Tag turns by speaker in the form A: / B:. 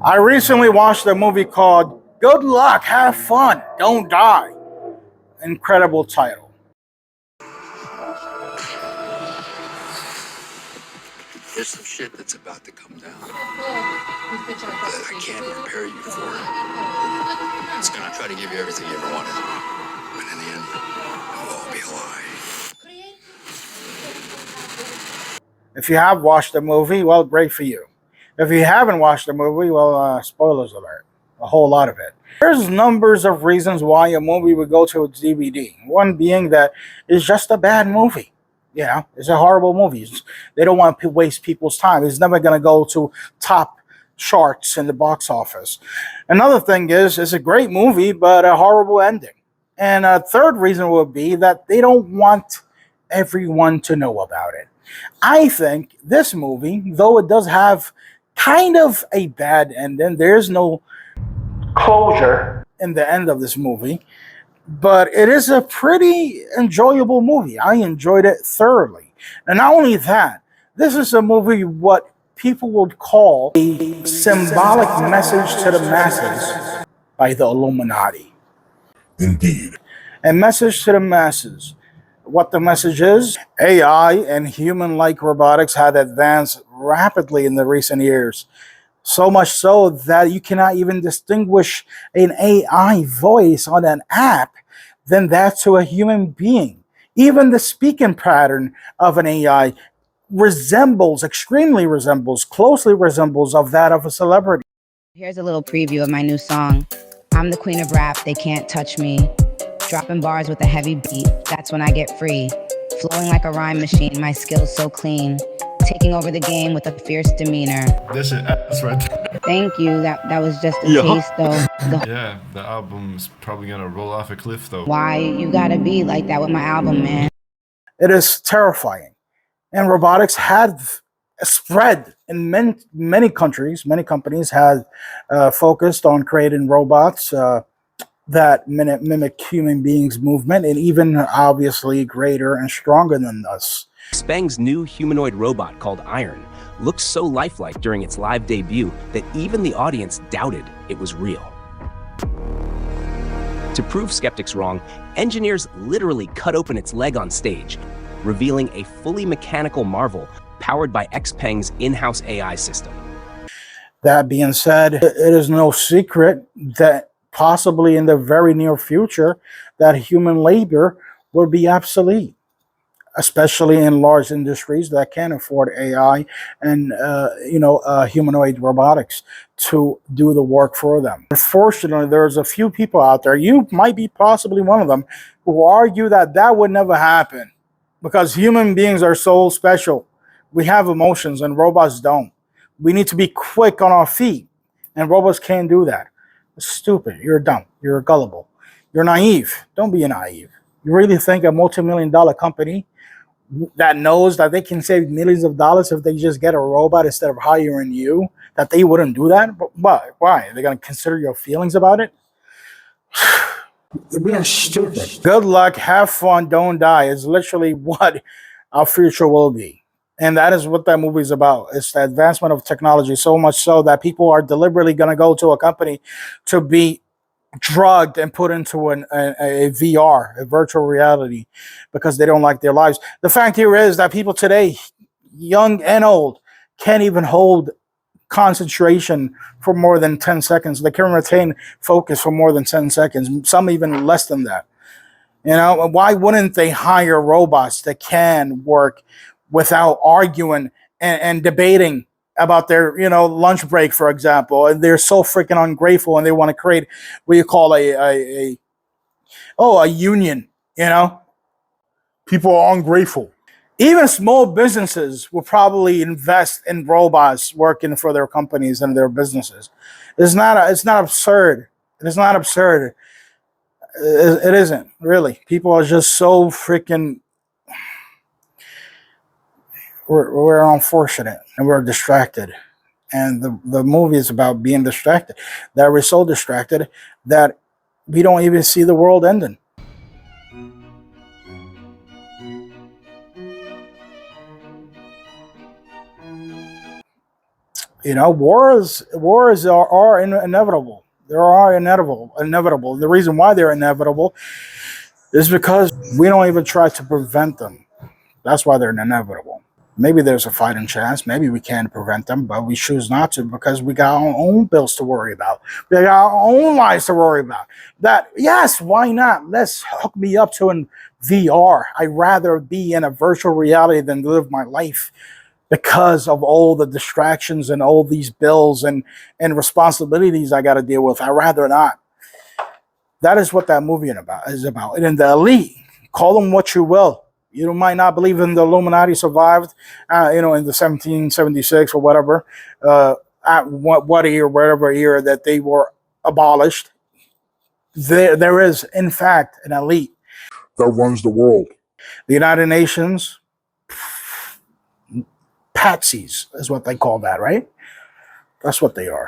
A: I recently watched a movie called Good Luck, Have Fun, Don't Die. Incredible title.
B: There's some shit that's about to come down that I can't prepare you for. It's gonna try to give you everything you ever wanted. But in the end, it'll all be a lie.
A: If you have watched the movie, well, great for you. If you haven't watched the movie, well, spoilers alert. A whole lot of it. There's numbers of reasons why a movie would go to a DVD. One being that it's just a bad movie. You know, it's a horrible movie. They don't want to waste people's time. It's never going to go to top charts in the box office. Another thing is, it's a great movie, but a horrible ending. And a third reason would be that they don't want everyone to know about it. I think this movie, though it does have kind of a bad ending, there's no closure in the end of this movie, but it is a pretty enjoyable movie. I enjoyed it thoroughly. And not only that, this is a movie what people would call a symbolic message to the masses by the Illuminati.
C: Indeed.
A: A message to the masses. What the message is: AI and human like robotics had advanced rapidly in the recent years. So much so that you cannot even distinguish an AI voice on an app than that to a human being. Even the speaking pattern of an AI closely resembles of that of a celebrity.
D: Here's a little preview of my new song. I'm the queen of rap, they can't touch me. Dropping bars with a heavy beat, that's when I get free. Flowing like a rhyme machine, my skills so clean. Taking over the game with a fierce demeanor.
E: This shit ass right there.
D: Thank you, that was just a taste though.
E: Yeah, the album's probably gonna roll off a cliff though.
D: Why you gotta be like that with my album, man?
A: It is terrifying. And robotics had spread in many countries. Many companies had focused on creating robots that mimic human beings' movement, and even obviously greater and stronger than us.
F: XPeng's new humanoid robot called Iron looked so lifelike during its live debut that even the audience doubted it was real. To prove skeptics wrong, engineers literally cut open its leg on stage, revealing a fully mechanical marvel powered by XPeng's in-house AI system.
A: That being said, it is no secret that possibly in the very near future that human labor will be obsolete, especially in large industries that can't afford AI and humanoid robotics to do the work for them. Unfortunately, there's a few people out there, you might be possibly one of them, who argue that that would never happen because human beings are so special. We have emotions and robots don't. We need to be quick on our feet, and robots can't do that. It's stupid. You're dumb. You're gullible. You're naive. Don't be naive. You really think a multi-million-dollar company that knows that they can save millions of dollars if they just get a robot instead of hiring you, that they wouldn't do that? But why? They're going to consider your feelings about it?
C: You're being stupid.
A: Good luck, have fun, don't die is literally what our future will be. And that is what that movie is about. It's the advancement of technology, so much so that people are deliberately going to go to a company to be drugged and put into a VR, a virtual reality, because they don't like their lives. The fact here is that people today, young and old, can't even hold concentration for more than 10 seconds. They can retain focus for more than 10 seconds, some even less than that. You know, why wouldn't they hire robots that can work without arguing and debating about their, lunch break, for example? And they're so freaking ungrateful, and they want to create what you call a union.
C: People are ungrateful.
A: Even small businesses will probably invest in robots working for their companies and their businesses. It's not absurd. It is not absurd. It isn't really. People are just so freaking. We're unfortunate and we're distracted, and the movie is about being distracted. That we're so distracted that we don't even see the world ending. You know, wars are inevitable. They are inevitable. The reason why they're inevitable is because we don't even try to prevent them. That's why they're inevitable. Maybe there's a fighting chance. Maybe we can prevent them, but we choose not to because we got our own bills to worry about. We got our own lives to worry about. That, yes, why not? Let's hook me up to an VR. I'd rather be in a virtual reality than live my life because of all the distractions and all these bills and responsibilities I got to deal with. I'd rather not. That is what that movie is about. And in the elite, call them what you will. You might not believe in the Illuminati survived, in the 1776 or whatever, at what year, whatever year that they were abolished. There is, in fact, an elite
C: that runs the world.
A: The United Nations, patsies is what they call that, right? That's what they are.